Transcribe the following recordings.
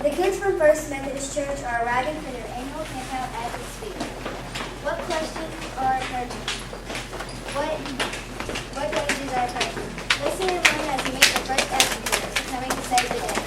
The kids from First Methodist Church are arriving for their annual campout as we speak. What questions are occurring? What languages are occurring? Listen and learn as we make the first action figures coming to save the day.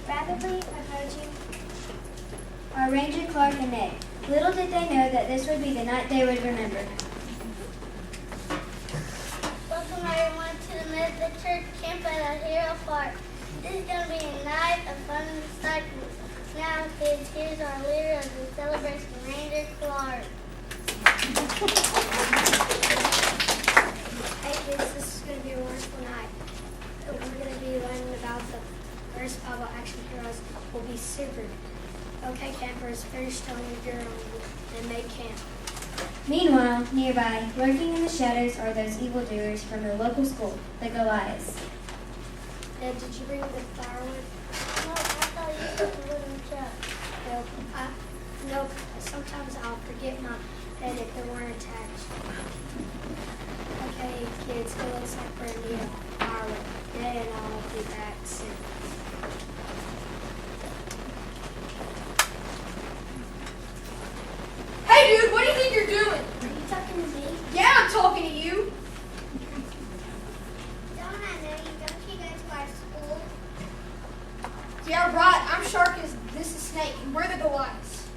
Rapidly approaching are Ranger Clark and Ned. Little did they know that this would be the night they would remember. Church camp at Hero Park. This is going to be a night of fun and excitement. Now, kids, here's our leader of the celebration, Ranger Clark. Hey kids, this is going to be a wonderful night. We're going to be learning about the first Bible action heroes. Will be super. Okay, campers, finish telling your own and make camp. Meanwhile, nearby, lurking in the shadows, are those evildoers from the local school, the Goliaths. Dad, did you bring the firewood? No, I thought you put the wood in the truck. Nope. Sometimes I'll forget my head if they weren't attached. Okay, kids, it looks like we're in need of firewood. Dad and I'll be back soon. Hey dude, what do you think you're doing? Are you talking to me? Yeah, I'm talking to you. Don't I know you? Don't you go to our school? Yeah, right. I'm Sharkus. This is Snake, and we're the Goliaths.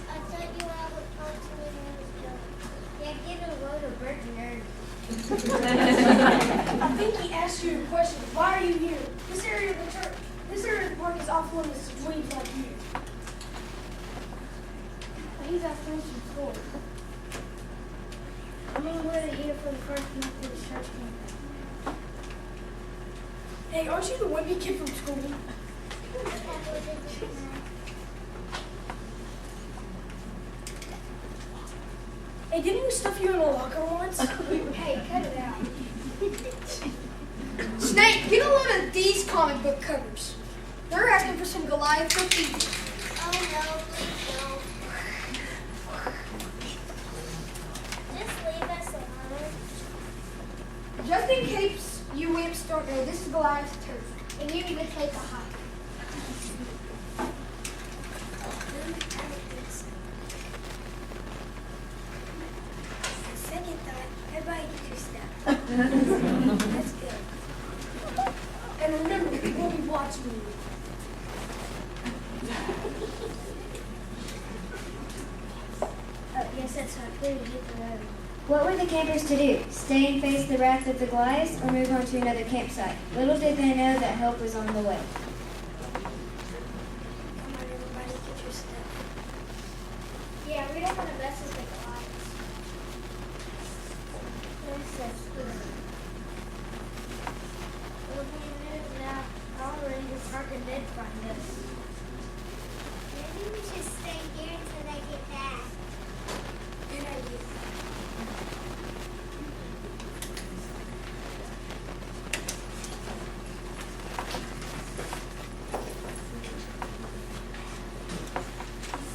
I thought you all would talk to me when I was young. Yeah, give it a load of bird nerd. I think he asked you a question. Why are you here? This area of the church, this area of the park is off limits to dweebs like you. He's our friends from school. I mean, we're here for the first month of the church camp. Hey, aren't you the wimpy kid from school? Hey, didn't we stuff you in a locker once? Hey, cut it out. Snake, get a load of these comic book covers. They're asking for some Goliath cookies. Oh no, please don't. Just leave us alone. Just in case you wimps don't know, this is Goliath's turf, and you need to take a hike. Second thought, everybody get your stuff. That's good. And remember, we'll be watching you. Oh, yes, that's right. Please get the road. What were the campers to do? Stay and face the wrath of the Goliaths, or move on to another campsite? Little did they know that help was on the way. Come on, everybody, get your stuff. Yeah, we don't want to mess with the Goliaths. That's good. Well, if we move now, already the parker did find us. Maybe we should stay here until they get back. Good idea.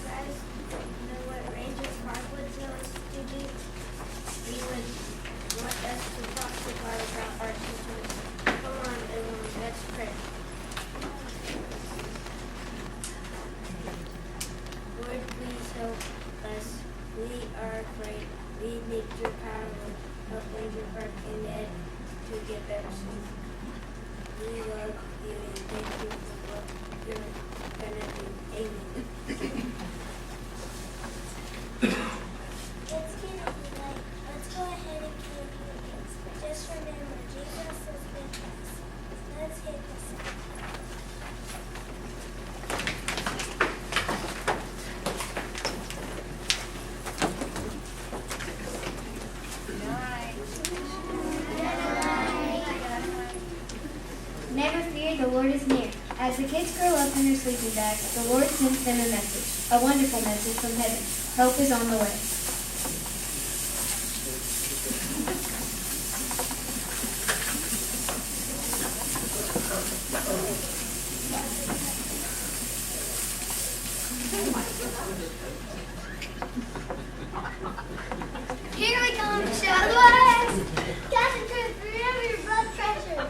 Guys, you know what Ranger Park would tell us to do? He would want us to talk to God about our situation. Come on, everyone, let's pray. Lord, please help us. We are afraid. We need your power to help Ranger Park and Ed to get better soon. We love you and thank you for what you're gonna do. Amen. Let's get it right. Let's go ahead and kill you. Just remember, Jesus is with us. Let's hit this. Never fear, the Lord is near. As the kids grow up in their sleeping bags, the Lord sends them a message, a wonderful message from heaven. Help is on the way. Here we come, Shadows! Captain Chris, remember your blood pressure.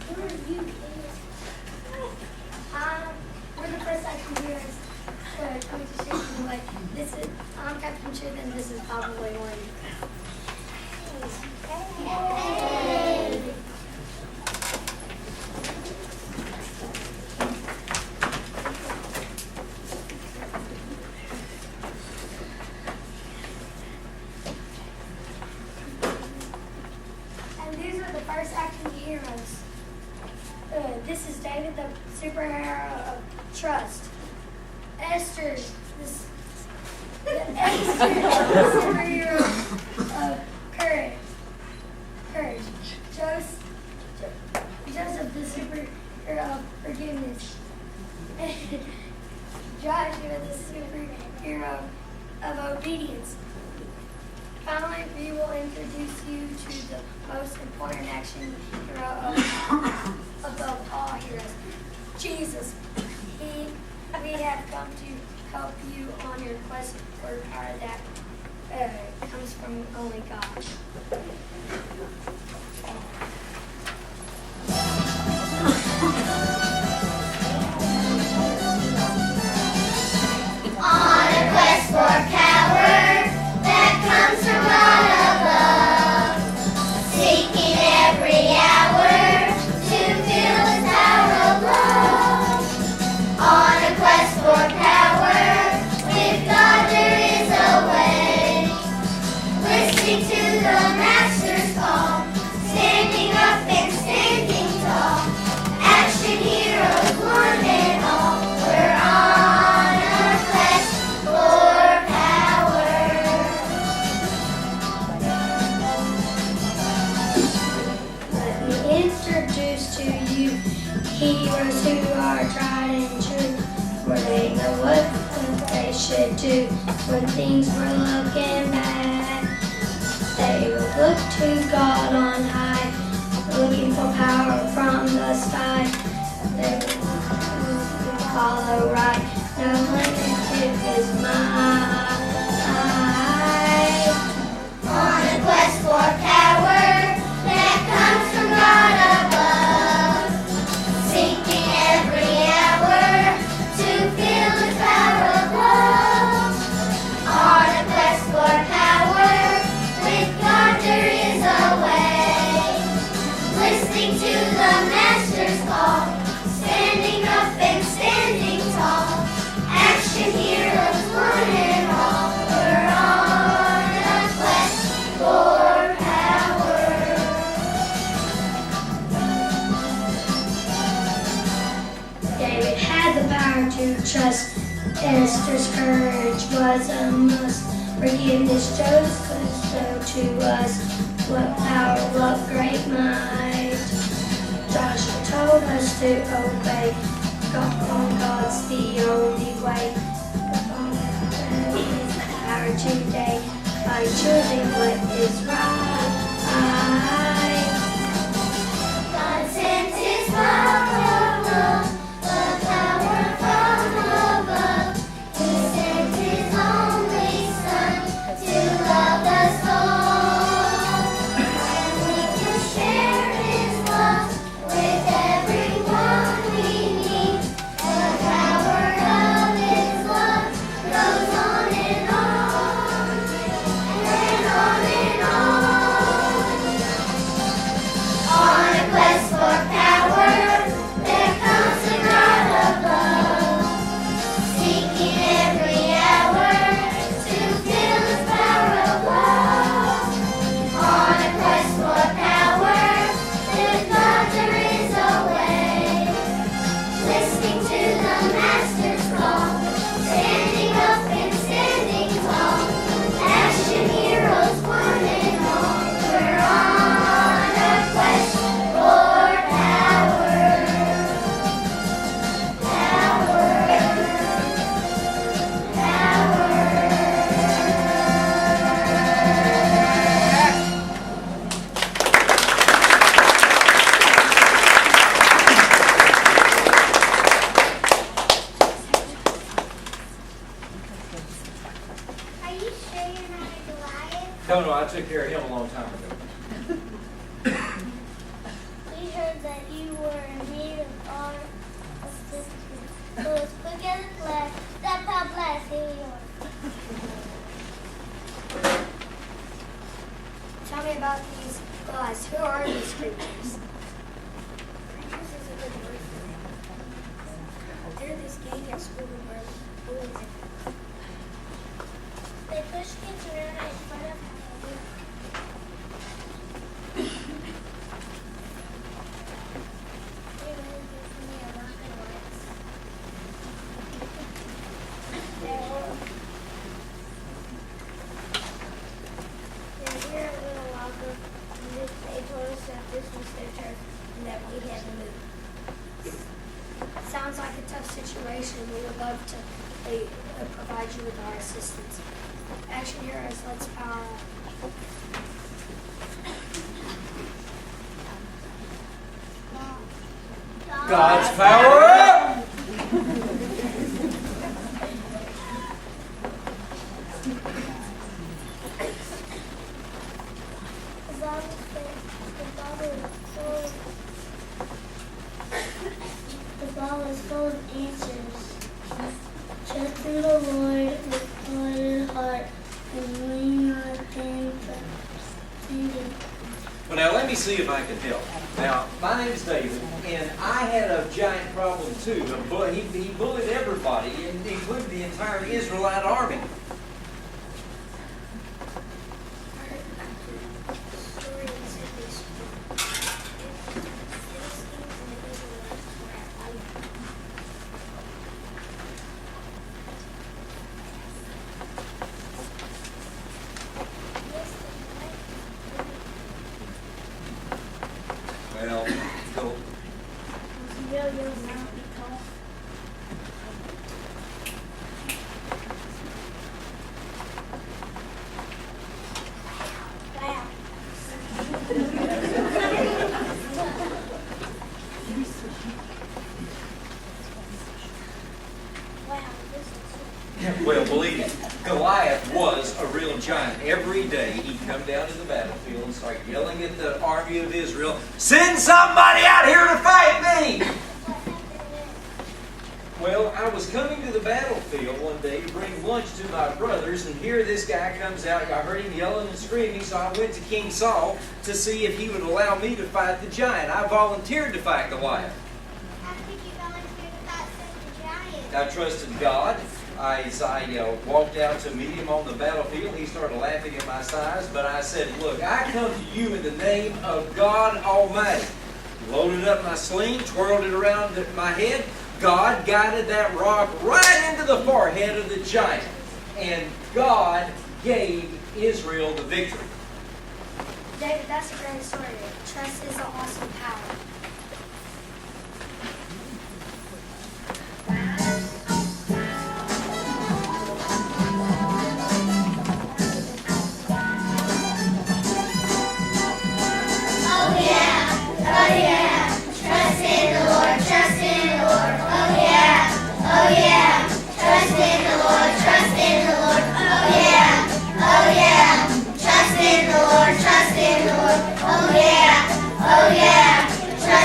Who are you, please? We're the first action heroes. Coming to shake you away. This is, I'm Captain Chris, and this is probably one. Hey. heroes. This is David, the superhero of trust. Esther, Esther, the superhero of courage. Joseph, the superhero of forgiveness. Joshua, the superhero of obedience. Finally, we will introduce you to the most important action hero above all heroes, Jesus. We have come to help you on your quest for power that comes from only God. On a quest for power that comes from God above, seeking every hour to feel His power of love. On a quest for power, with God there is a way. Listening to the Master's call, standing up and standing tall. Action heroes, one and all, we're on a quest for power. Let me introduce to you heroes who are tried and true, for they know what they should do when things were looking bad. They will look to God on high, looking for power from the sky. They will follow right, no limit to His might. On a quest for power that comes from God above, seeking every hour to feel His power of love. On a quest for power, with God there is a way. Listening to the Master's call, standing up and standing tall. Action heroes, one and all, we're on a quest for power. David had the power to trust. Esther's courage was a must. Forgiveness Joseph showed to us what power, what great might. Joshua told us to obey. God on God's the only way. Is the power today by choosing what is right. God sent His power of love, the power from above. He sent His only Son to love us all. And we can share His love with everyone we meet. The power of His love goes on and on, and on and on. On a quest for power that comes from God above, seeking every hour to feel His power of love. On a quest for power, with God there is a way. Listening to the Master's call, standing up and standing tall. Action heroes, one and all, we're on a quest for power. Power. Are you sure you're not a Goliath? No, I took care of him a long time ago. We heard that you were in need of our assistance. So as quick as a flash, that's how blessed here we are. Tell me about these guys. Who are these creatures? Creatures is a good word for them. They're this gang at school where bullies. They push kids around in front of Halloween. sounds like a tough situation. We would love to provide you with our assistance. Action Heroes, let's power up. God's power up! The Bible is full of answers. Trust in the Lord with all your heart and lean not on understanding. Well, now let me see if I can help. Now, my name's David, and I had a giant problem too. But he bullied everybody, including the entire Israelite army. Well, go. Well, believe me, Goliath was a real giant. Every day he'd come down to the battlefield and start yelling at the army of Israel, "Send somebody out here to fight me!" Well, I was coming to the battlefield one day to bring lunch to my brothers, and here this guy comes out. I heard him yelling and screaming, so I went to King Saul to see if he would allow me to fight the giant. I volunteered to fight Goliath. How did you volunteer to fight such a giant? I trusted God. As I walked out to meet him on the battlefield, he started laughing at my size, but I said, "Look, I come to you in the name of God Almighty." Loaded up my sling, twirled it around my head. God guided that rock right into the forehead of the giant. And God gave Israel the victory. David, that's a great story. Trust is an awesome power. Oh yeah, trust in the Lord, trust in the Lord. Oh yeah, trust in the Lord, trust in the Lord. Oh yeah, trust in the Lord, trust in the Lord. Oh yeah, trust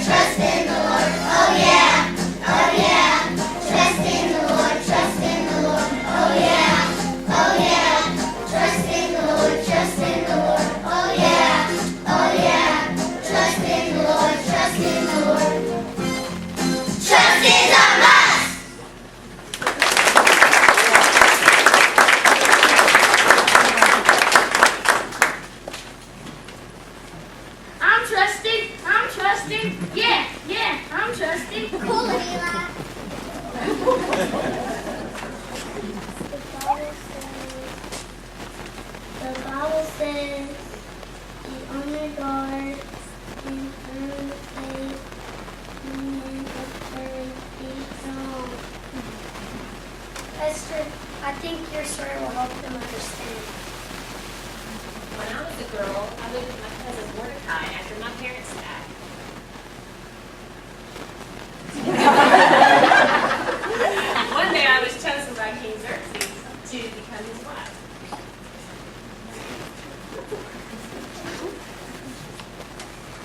trust in the Lord. Oh yeah, oh yeah. Trust in the Lord, trust in the Lord. Oh yeah, oh yeah. Trust in the Lord, trust in the Lord. Oh yeah, oh yeah. Trust in the Lord, trust in the Lord. Trust is a must. I'm trusting, yeah, I'm trusting. Cool, Eli. The Bible says, be on your guard, be firm faith, men of courage, be strong. Esther, I think your story will help them understand. When I was a girl, I lived with my cousin Mordecai after my parents died. One day I was chosen by King Xerxes to become his wife.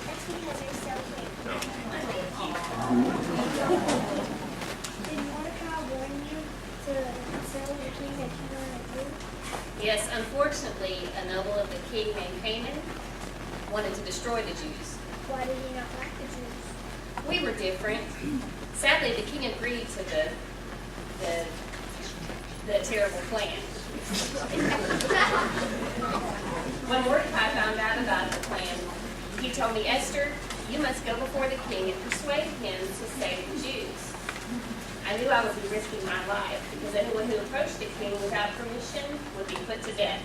That's because they're so cute. Did Mordecai warn you to tell the king that you want to do? Yes, unfortunately, a noble of the king named Haman wanted to destroy the Jews. Why did he not like the Jews? We were different. Sadly, the king agreed to the terrible plan. When Mordecai found out about the plan, he told me, Esther, you must go before the king and persuade him to save the Jews. I knew I would be risking my life because anyone who approached the king without permission would be put to death.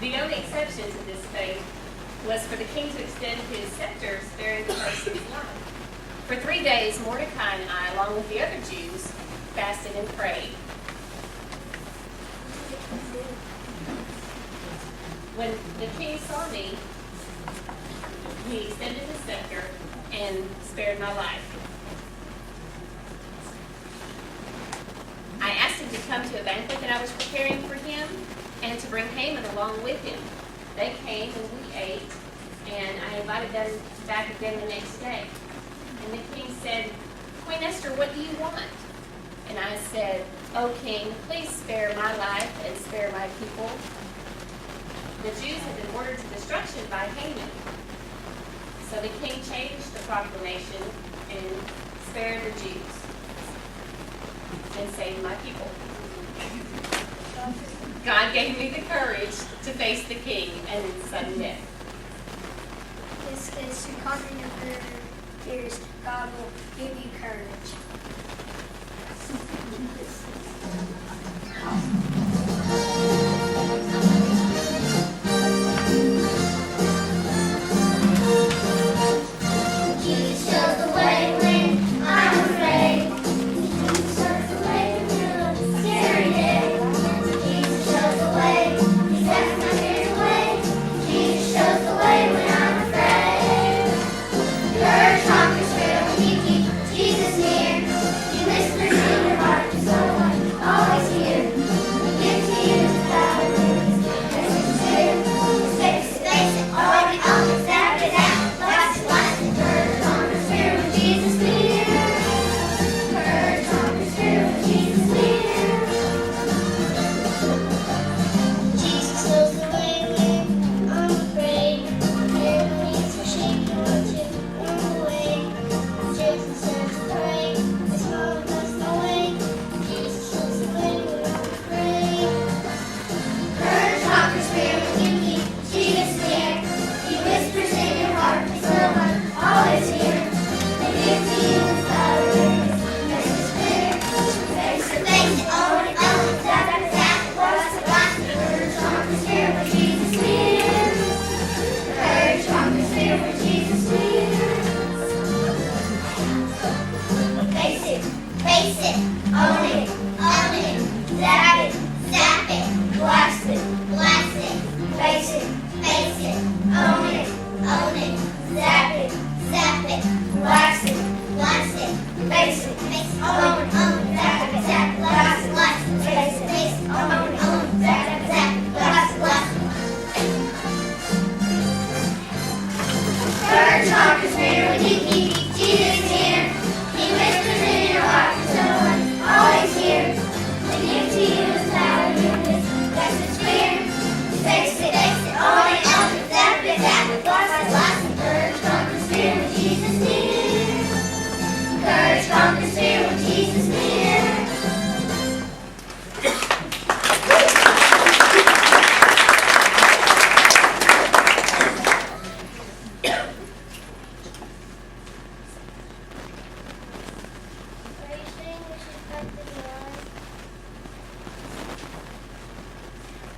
The only exception to this fate was for the king to extend his scepter, sparing the person's life. For 3 days, Mordecai and I, along with the other Jews, fasted and prayed. When the king saw me, he extended his scepter and spared my life. I asked him to come to a banquet that I was preparing for him and to bring Haman along with him. They came and we ate, and I invited them back again the next day. And the king said, Queen Esther, what do you want? And I said, O king, please spare my life and spare my people. The Jews had been ordered to destruction by Haman. So the king changed the proclamation and spared the Jews and saved my people. God gave me the courage to face the king and his sudden death. This is to conquer your fears. God will give you courage. Jesus shows the way when I'm afraid. Jesus shows the way through a scary day. Jesus shows the way. He sets my fears away. Jesus shows the way when I'm afraid. Your urge conquers fear when you keep Jesus near. He whispers in your heart, so I'm always here. Wax it, wax it, face it, zap, zap, wax it, face it, zap, zap, wax it. Courage, conquer fear when you keep Jesus near. He whispers in your heart, someone always here. To give to you his power, goodness, that's his fear. Face it, all it, zap it, wax it. Courage, conquer fear when Jesus near. Courage, conquer fear when Jesus near.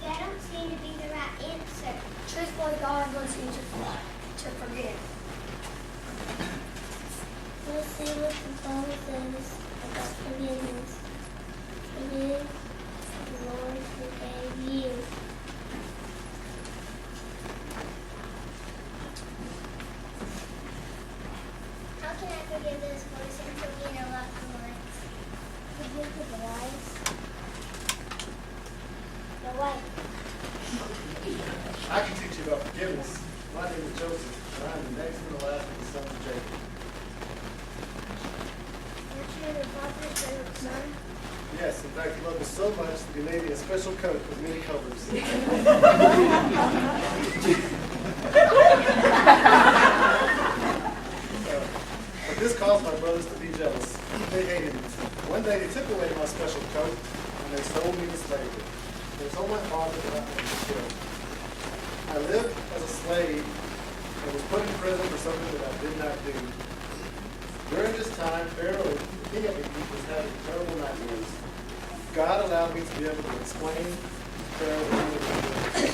That don't seem to be the right answer. Truthfully, God wants you to forgive. Let's see what the Bible says about forgiveness. Forgive the Lord forgave you. How can I forgive those boys and forget a lot of ones? Forgive the boys. The wife. I can teach you about forgiveness. My name is Joseph, and I am the next and the last of the sons of Jacob. Aren't you the father's favorite son? Yes, in fact, he loved us so much that he made me a special coat with many colors. But this caused my brothers to be jealous. They hated me. One day they took away my special coat, and they sold me to slavery. They told my father that I was killed. I lived as a slave and was put in prison for something that I did not do. During this time, Pharaoh, the king of Egypt, was having terrible nightmares. God allowed me to be able to explain to Pharaoh what he was doing.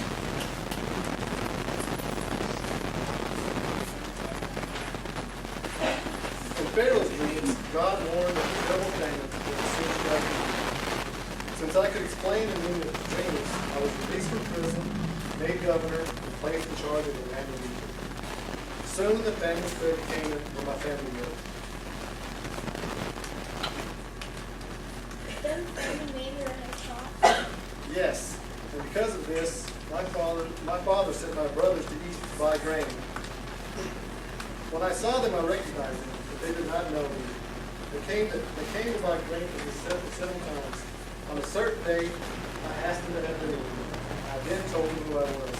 In Pharaoh's dreams, God warned of the double payment that would soon strike Egypt. Since I could explain the meaning of the dreams, I was released from prison, made governor, and placed in charge of the land of Egypt. Soon the famine spread to Canaan, where my family lived. Don't family maybe or have shot? Yes, and because of this, my father sent my brothers to Egypt to buy grain. When I saw them, I recognized them, but they did not know me. They came to buy grain from me several times. On a certain day, I asked them to have their name. I then told them who I was.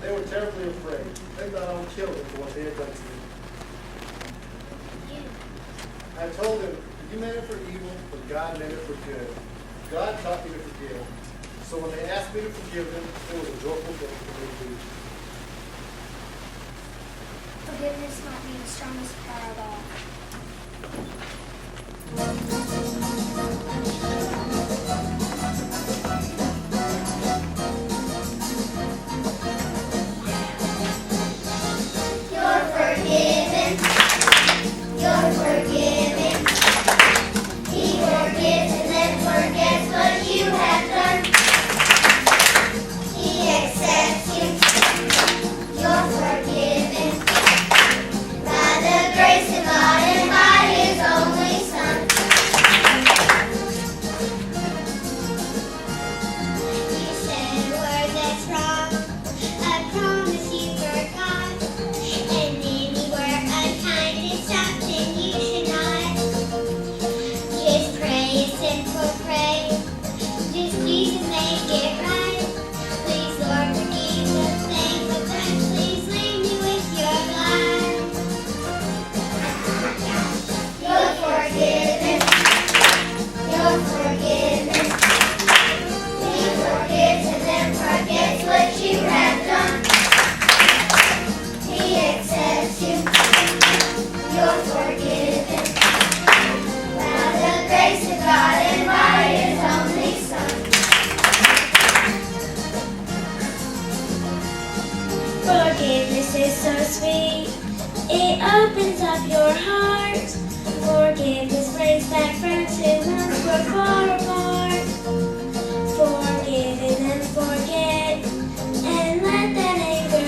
They were terribly afraid. They thought I would kill them for what they had done to me. I told them, you meant it for evil, but God meant it for good. God taught me to forgive. So when they asked me to forgive them, it was a joyful thing for me to do. Forgiveness might be the strongest power of all. You're forgiven. You're forgiven. He forgives and then forgets what you have done. He accepts you. You're forgiven. By the grace of God and by His only Son. You said a word that's wrong. I promise you forgot. And then you were unkind and something you should not. Just pray a simple prayer. Just Jesus make it right. Please Lord forgive the things I've done. Please lead me with your blood. You're forgiven. You're forgiven. He forgives and then forgets what you have done. He accepts you. You're forgiven. By the grace of God and by His only Son. Forgiveness is so sweet, it opens up your heart. Forgiveness brings back friends who once were far apart. Forgive and then forget, and let that anger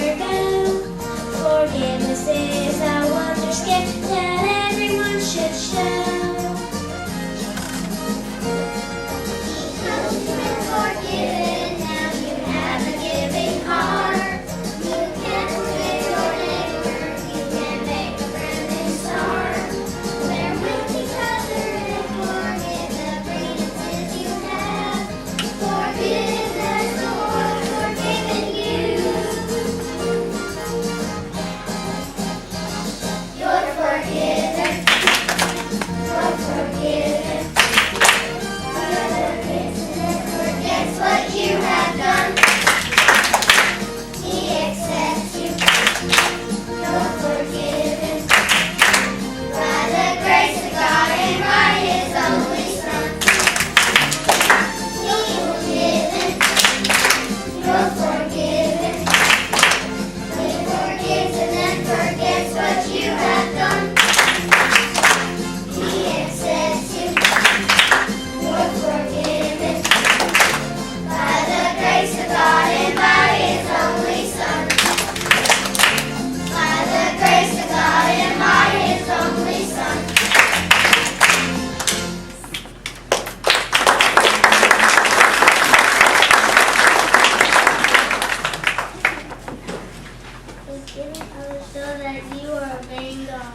that you are obeying God.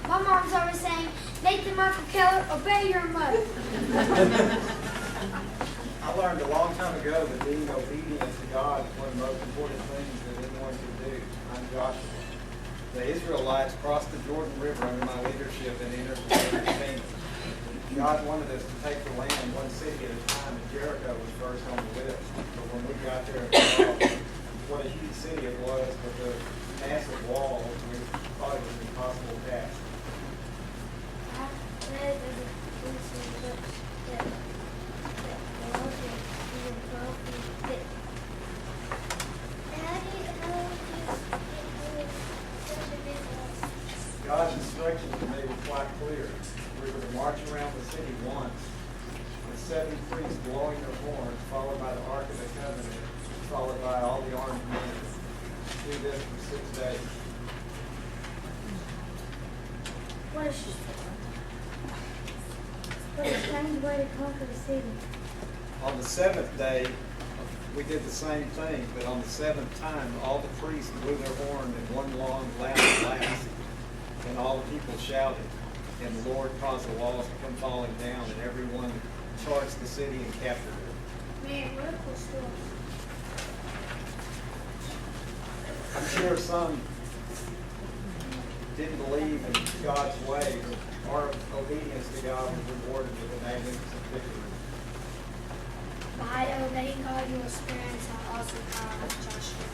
My mom's always saying, Nathan Michael Keller, obey your mother. I learned a long time ago that being obedient to God is one of the most important things that anyone can do. I'm Joshua. The Israelites crossed the Jordan River under my leadership and entered the land of Canaan. God wanted us to take the land one city at a time, and Jericho was first on the list. But when we got there and saw what a huge city it was with the massive walls, we thought it was an impossible task. I read in the recent books that Moses even prophet that how do you God's instructions were made quite clear. We were to march around the city once, with 7 priests blowing their horns, followed by the Ark of the Covenant, followed by all the armed men. Do this for 6 days. what a strange way to conquer the city. On the 7th day, we did the same thing, but on the 7th time, all the priests blew their horn in one long, loud blast, and all the people shouted. And the Lord caused the walls to come falling down, and everyone charged the city and captured it. Man, what a cool story. I'm sure some didn't believe in God's way, but our obedience to God was rewarded with a magnificent victory. By obeying God, you will experience how awesome power of Joshua.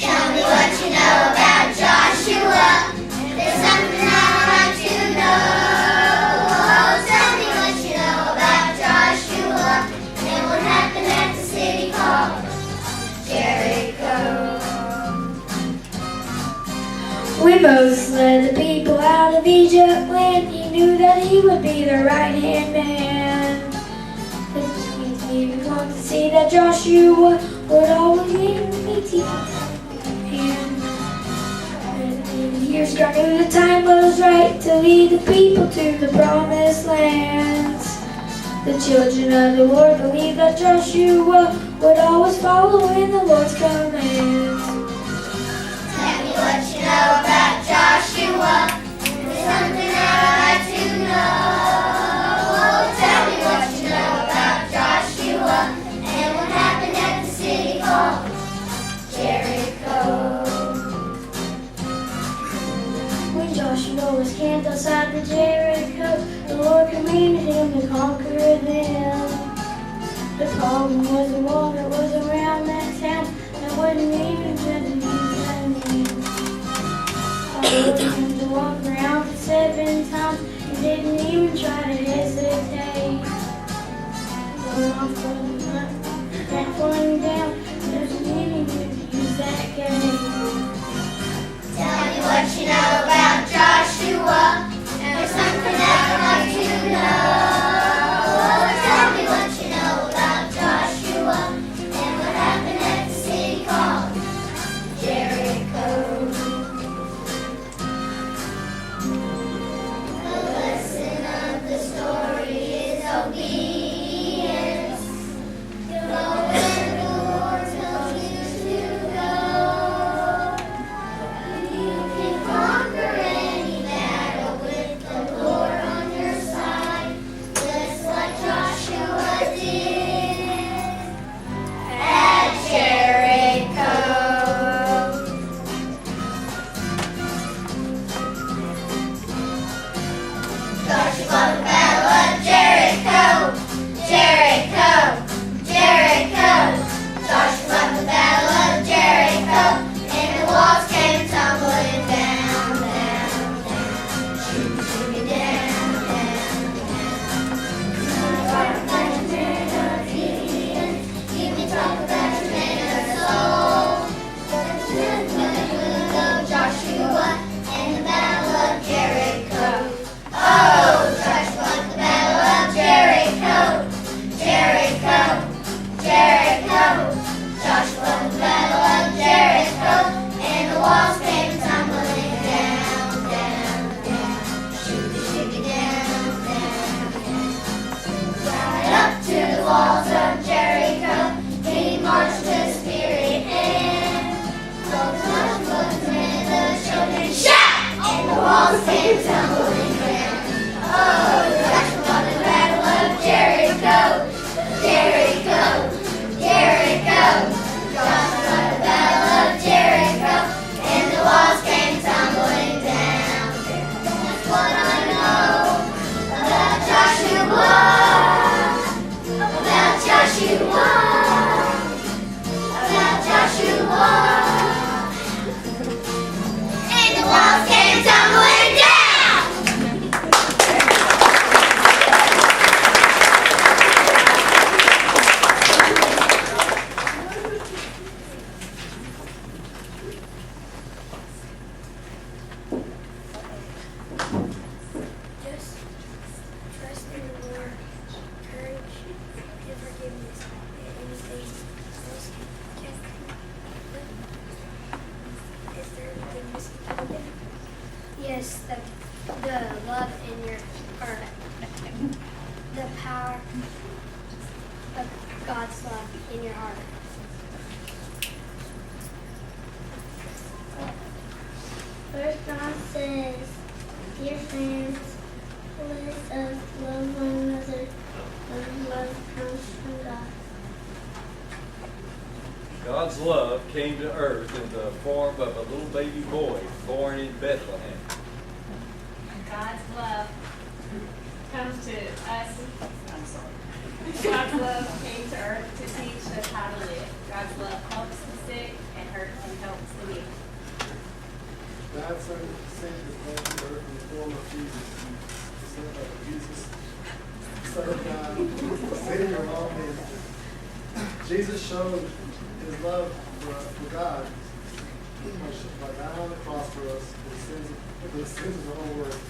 Tell me what you know about Joshua. There's something I'd like to know. Oh, tell me what you know about Joshua and what happened at the city called Jericho. When Moses led the people out of Egypt, when he knew that he would be their right-hand man, he wanted to see that Joshua would always be his hand. And years ago, knew the time was right to lead the people to the promised lands. The children of the Lord believed that Joshua would always follow in the Lord's commands. Tell me what you know about Joshua. There's something I'd like to know. Oh, tell me what you know about Joshua and what happened at the city called Jericho. When Joshua was camped outside the Jericho, the Lord commanded him to conquer them. The problem was the wall that was around that town that wouldn't even let him use that name. I told him to walk around for 7 times and didn't even try to hesitate. Going off from the front, back falling down, doesn't mean he would use that game. Tell me what you know about Joshua. There's something I'd like to know. Oh, tell me what you know about Joshua and what happened at the city called Jericho. The lesson of the story is obedience. Go where the Lord tells you to go. walls came tumbling down. Oh, Joshua fought the battle of Jericho. Jericho, Jericho. Joshua fought the battle of Jericho, and the walls came tumbling down. That's what I know about Joshua. About Joshua. About Joshua. And the walls came tumbling down. Just trust in the Lord, courage, and forgiveness. Anything else can Is there anything missing? Yes, the love in your heart. The power of God's love in your heart. First John says, dear friends, let us love one another, for love comes from God. God's love came to earth in the form of a little baby boy born in Bethlehem. God's love comes to us. I'm sorry. God's love came to earth to teach us how to live. God's love helps the sick and hurts and helps the weak. God sent his man to earth in the form of Jesus. Jesus, Son of God, the Savior of all men. Jesus showed his love for God by dying on the cross for us for the sins of the whole world.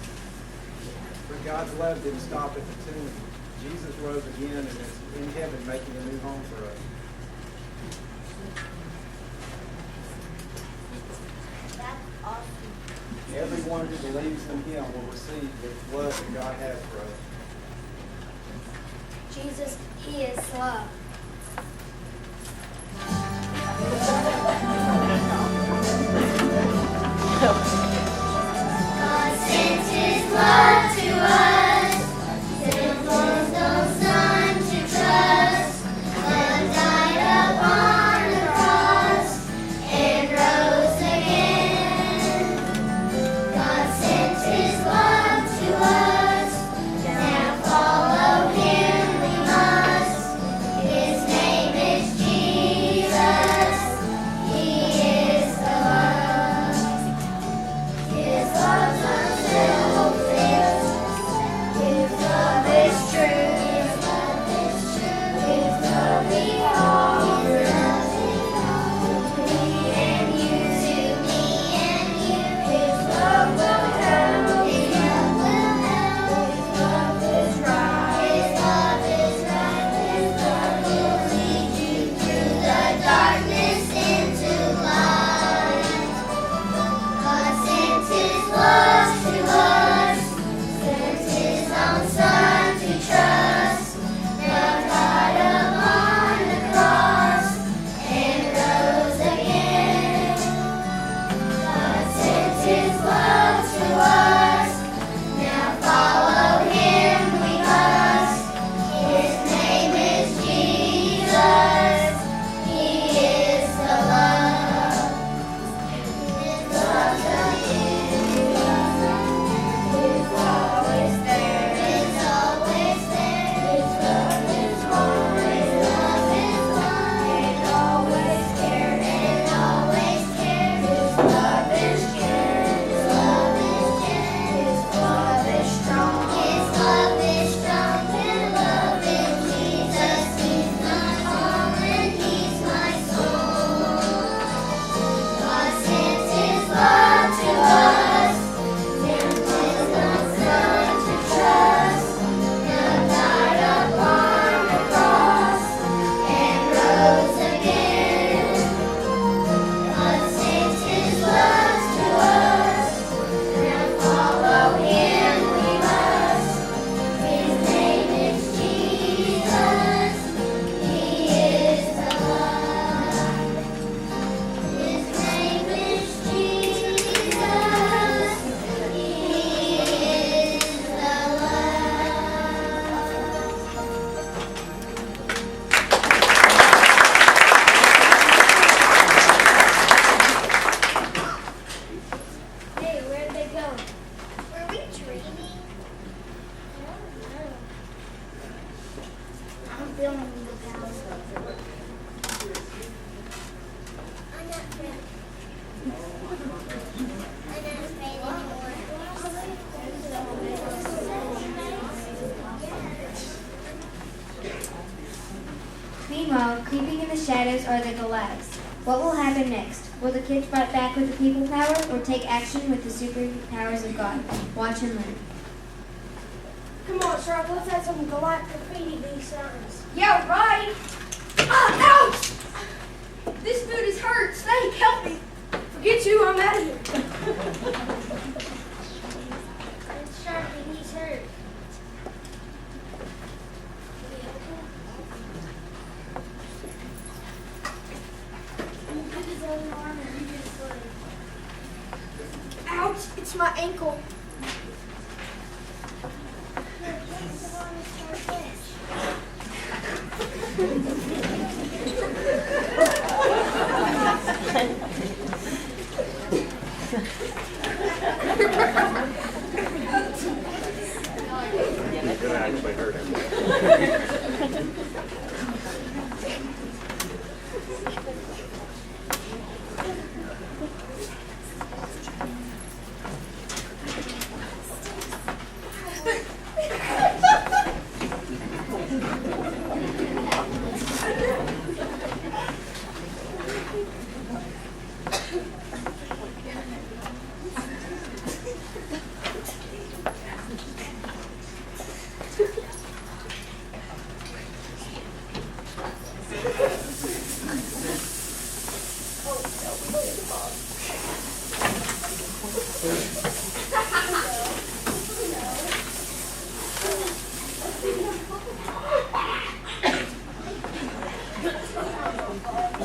But God's love didn't stop at the tomb. Jesus rose again and is in heaven making a new home for us. That's awesome. Everyone who believes in him will receive the love that God has for us. Jesus, he is love. God sent his love to us, sent forth no son to trust. Love died upon the cross and rose again. God sent his love to us, now follow him we must. His name is Jesus, he is the love. His love's unselfish, shadows are the Goliaths. What will happen next? Will the kids fight back with the people power or take action with the superpowers of God? Watch and learn. Come on, Shark, let's have some Goliath graffiti these signs. Yeah, right. Ah, ouch! This food is hurt. Snake, help me. Forget you, I'm out of here. It's Sharky, he's hurt. Can we help him? You put his other arm and you do his leg. Ouch, it's my ankle. Here, place the arm and start this. It actually hurt him.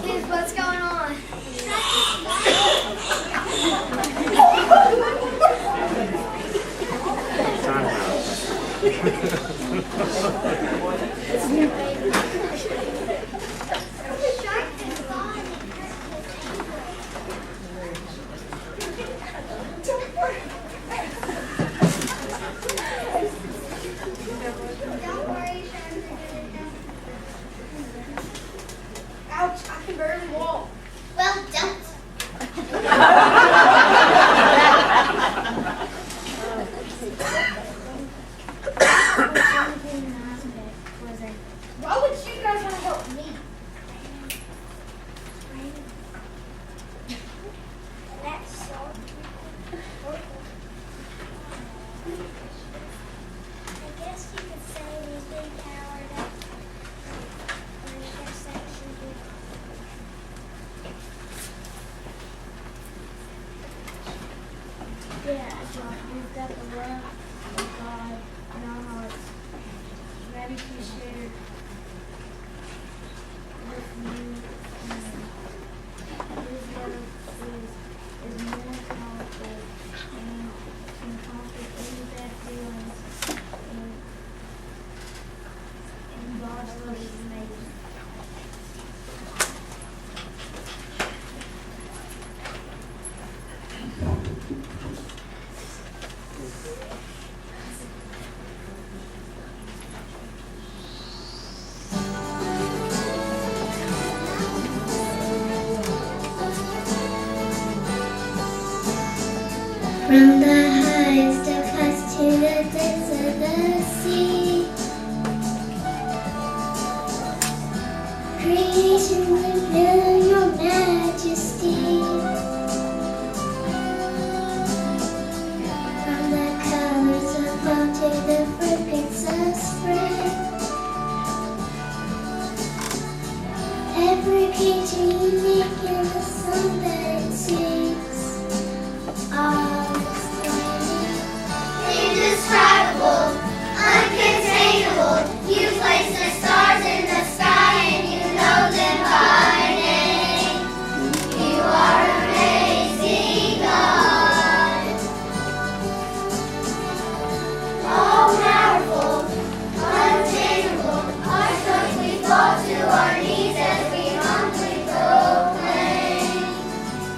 Kids, what's going on? Don't worry, Shark. Ouch, I can barely walk. Well, don't. Why would you guys want to help me? That's so I guess you could say we've been powered up. And I guess that should be. Yeah, John, we've got the love of God in our hearts, ready to share with you. His love is more powerful and can conquer any bad feelings. And God's love is amazing. From the highest of heights to the depths of the sea, creation reveal your majesty. From the colors of fall to the fragrance of spring, every creature unique in the song that it sings. Indescribable, uncontainable, you place the stars in the sky and you know them by name. You are amazing, God. All powerful, untamable, our strength we fall to our knees as we humbly proclaim.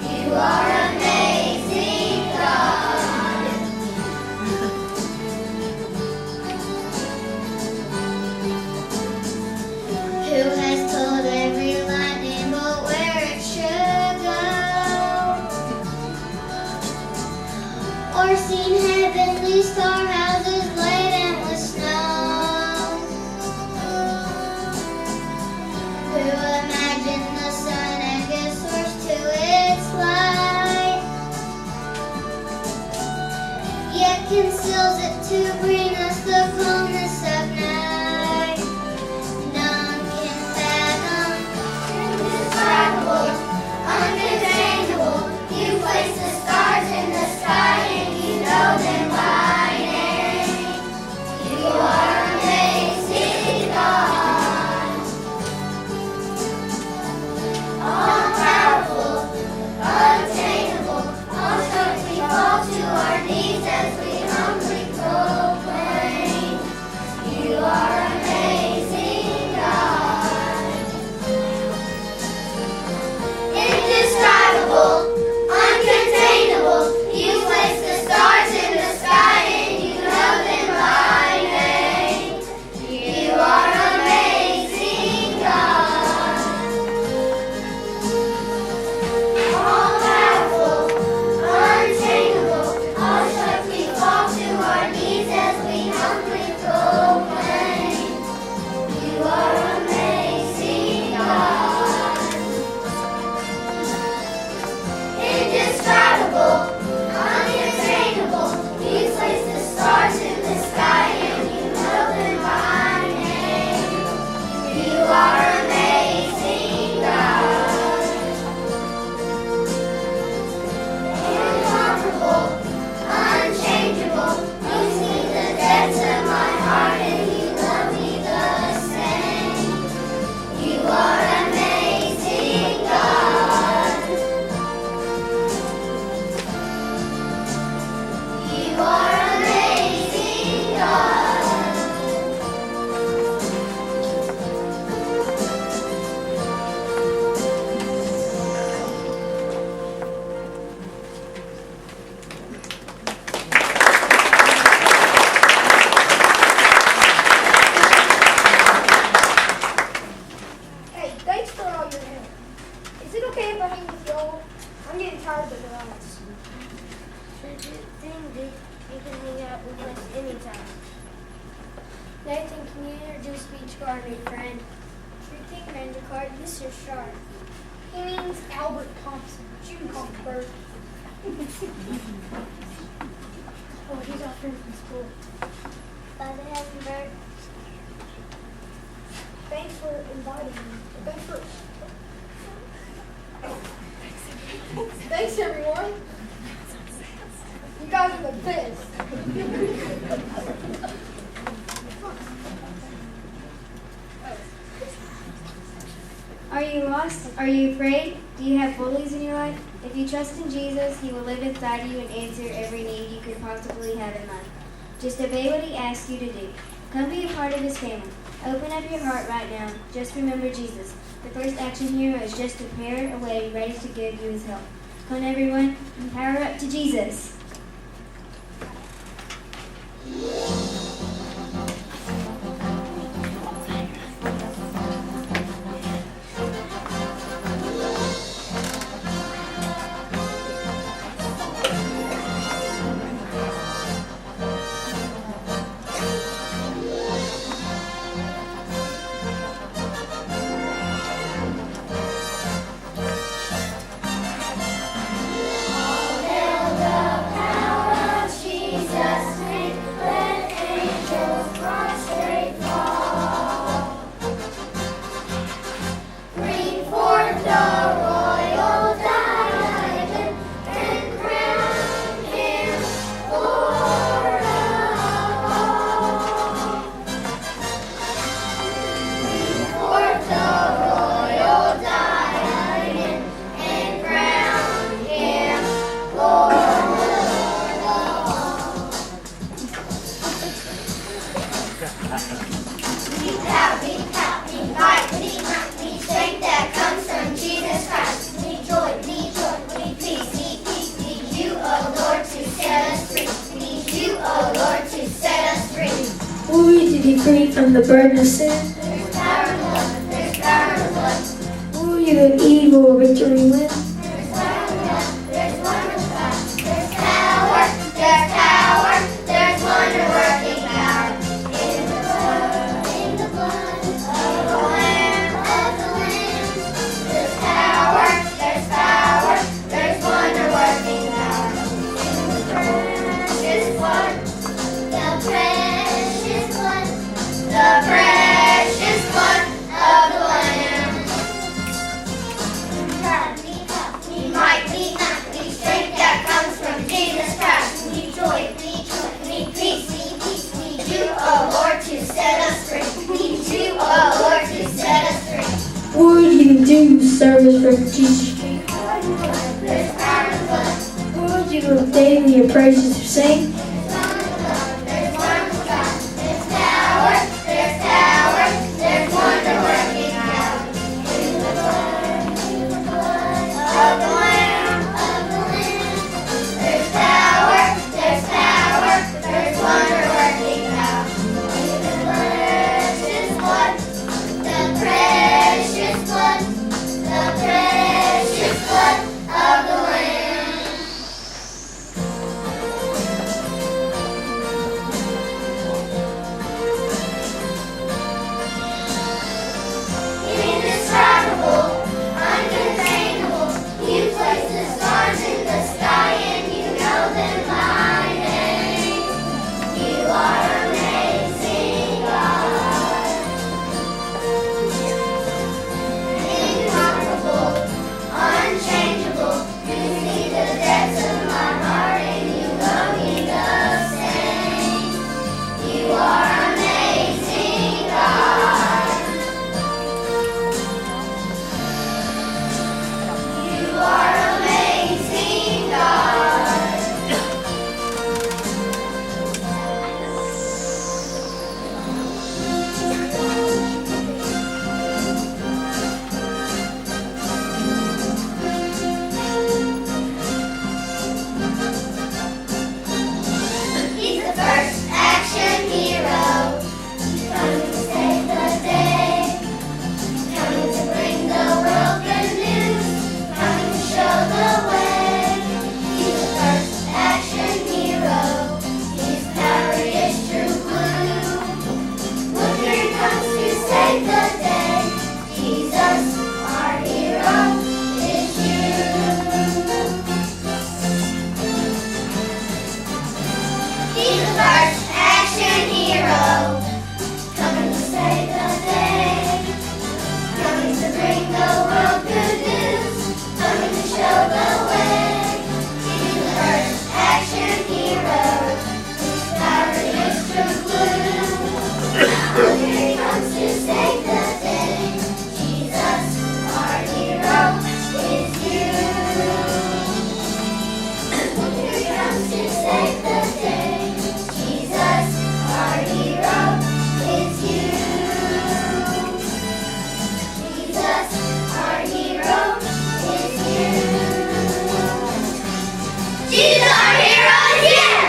You are amazing, God. Who has told every lightning bolt where it should go? Or seen heavenly storehouses laden with snow? Who imagined yet conceals it to bring us the fullness of night. None can fathom, indescribable, uncontainable. You place the stars in the sky and you know them by name. You are amazing, God. All powerful, unattainable, all strength we fall to our knees as we humbly proclaim. You are amazing, God. Indescribable, uncontainable, you place the stars in the sky and you know them by name. You are amazing, God. All powerful, untamable, all strength we fall to our knees as we humbly proclaim. You are amazing, God. Indescribable, uncontainable, you place the stars in the sky and you know them by name. You are amazing, God. Incomparable, unchangeable, you see the depths of my heart and you love me the same. You are amazing, God. You are amazing, God. Hey, thanks for all your help. Is it okay if I hang with y'all? I'm getting tired of the garage. Sure thing, Dick. You can hang out with us anytime. Nathan, can you introduce me to our new friend? Sure thing, Ranger Clark. This is Sharp. He means Albert Thompson. You can call him Bert. Oh, he's our friend from school. Glad to have you, Bert. Thanks for inviting me. Thanks, everyone. You guys are the best. Are you lost? Are you afraid? Do you have bullies in your life? If you trust in Jesus, He will live inside you and answer every need you could possibly have in life. Just obey what He asks you to do. Come be a part of His family. Open up your heart right now. Just remember Jesus. The first action hero is just a prayer away, ready to give you His help. Come on, everyone, and power up to Jesus. Free from the burden of sin. There's power in blood. There's power in blood. Will you the evil victory win? There's power in blood. There's wonder power. There's power. There's power. There's wonder working power. In the blood. In the blood of the Lamb. Of the Lamb. There's power. There's power. There's wonder working power. In the precious blood. service for Jesus King. There's power in the blood. Lord, you will daily your praises to sing. There's wonderful God. There's power. There's power. There's wonder working power. In the blood of the Lamb. Of the Lamb. There's power. There's power. There's wonder working power. In the precious blood. The precious blood. The precious blood of the Lamb. Indescribable, uncontainable, you place the stars in the sky and you know them by name. You are amazing, God. Incomparable, unchangeable, you see the depths of my heart and you know me the same. You are amazing, God. You are amazing, God. He's the first action hero. He's coming to save the day. Coming to bring the world good news. Coming to show the way. He's the first action hero. His power is true blue. Look, here he comes to save the day. Jesus, our hero, is you. He's the first action hero. Coming to save the day. Coming to bring the world good news. Coming to show the way. He's the first action hero. His power is true blue. Here he comes to save the day. Jesus, our hero, is you. Here he comes to save the day. Jesus, our hero, is you. Jesus, our hero, is you. Jesus, our hero, is you.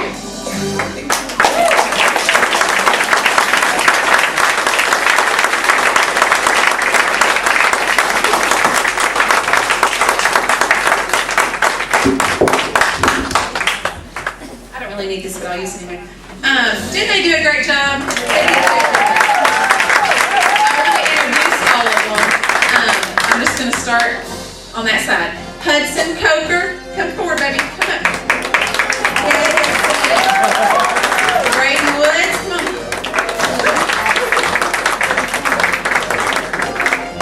I don't really need this at all use anyway. Didn't they do a great job? They did a great job. I want to introduce all of them. I'm just going to start on that side. Hudson Coker, come forward, baby. Come on. Brayden Woods, come on.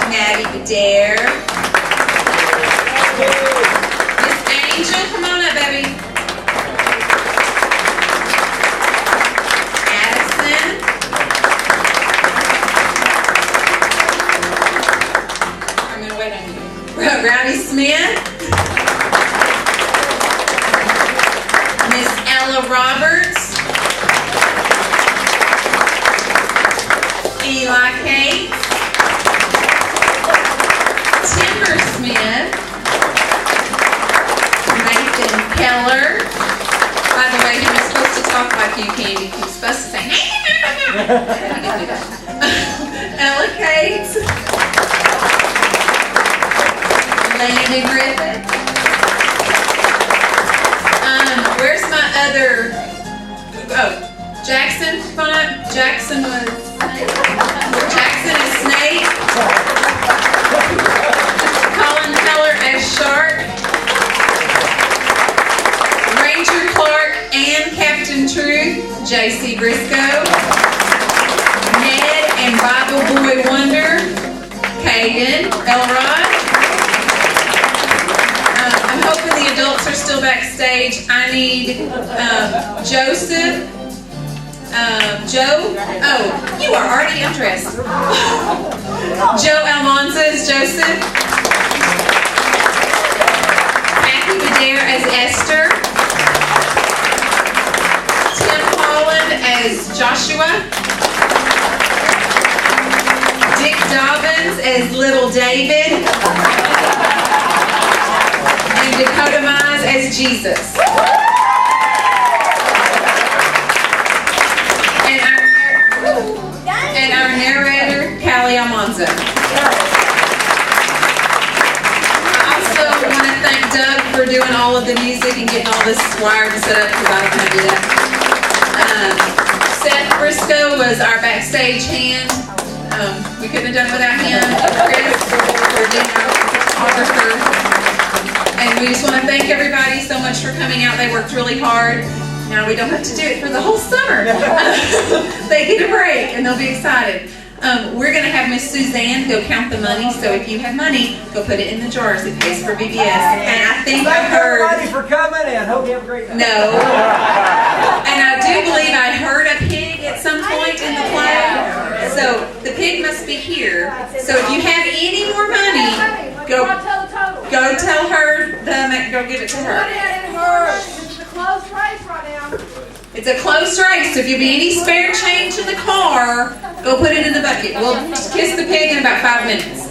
Maddie Adair. Miss Angel, come on up, baby. Addison. I'm going to wait on you. Rowdy Smith. Miss Ella Roberts. Eli Cates. Timber Smith. Nathan Keller. By the way, he was supposed to talk like you, Candy. He was supposed to say, Ella Cates. Landon Griffith. Where's my other? Oh, Jackson. Come on up. Jackson is Snake. Colin Keller as Shark. Ranger Clark and Captain Truth, J.C. Briscoe. Ned and Bible Boy Wonder, Caden Elrod. I'm hoping the adults are still backstage. I need Joseph, Joe. Oh, you are already undressed. Joe Almanza is Joseph. Adair as Esther. Tim Holland as Joshua. Dick Dobbins as Little David. And Dakota Mize as Jesus. And our narrator, Callie Almanzo. I also want to thank Doug for doing all of the music and getting all this wired and set up, because I don't know how to do that. Seth Briscoe was our backstage hand. We couldn't have done it without him. Chris for being our photographer. And we just want to thank everybody so much for coming out. They worked really hard. Now we don't have to do it for the whole summer. They get a break and they'll be excited. We're going to have Miss Suzanne go count the money. So if you have money, go put it in the jars. It pays for VBS. And I think I heard. Thank everybody for coming and hope you have a great night. No. And I do believe I heard a pig at some point in the play. So the pig must be here. So if you have any more money, go tell her. Go give it to her. Close race right now. It's a close race, so if you be any spare change in the car, go put it in the bucket. We'll kiss the pig in about 5 minutes.